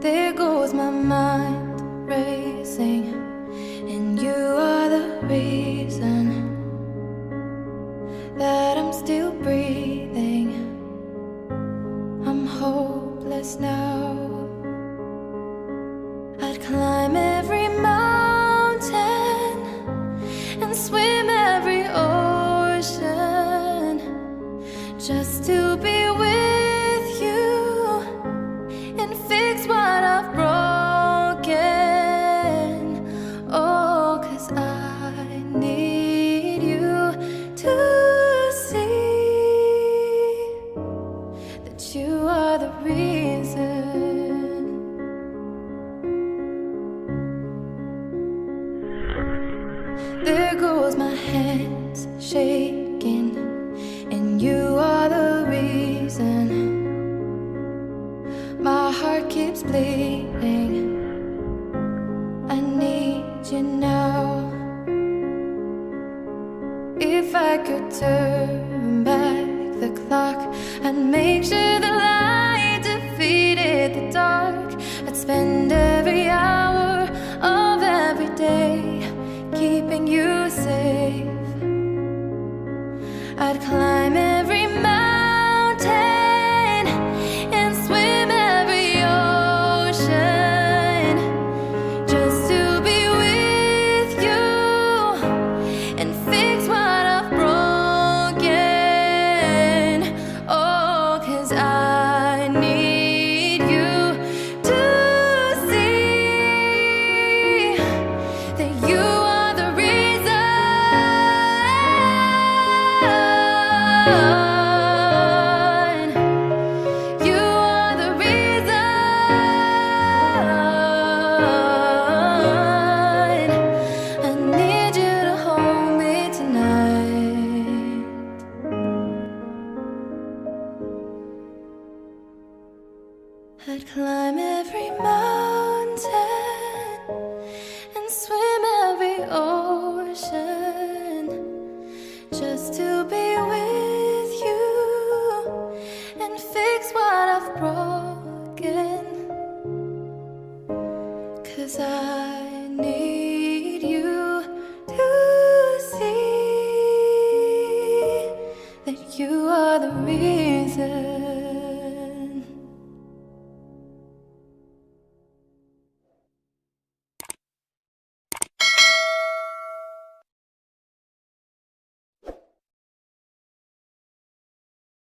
There goes my mind racing, and you are the reason that I'm still breathing. I'm hopeless now. I'd climb every mountain and swim every ocean just to be with you and fix what I've broken. Oh, 'cause I need you to see that you are the reason. There goes my hands shaking, and you are the reason. My heart keeps bleeding. I need you now. If I could turn back the clock, I'd make sure the light defeated the dark. I'd spend every hour of every day keeping you safe. I'd climb every mountain and swim every ocean just to be with you and fix what I've broken. Oh, 'cause I need you to see that you are the reason. You are the reason. I need you to hold me tonight. I'd climb every mountain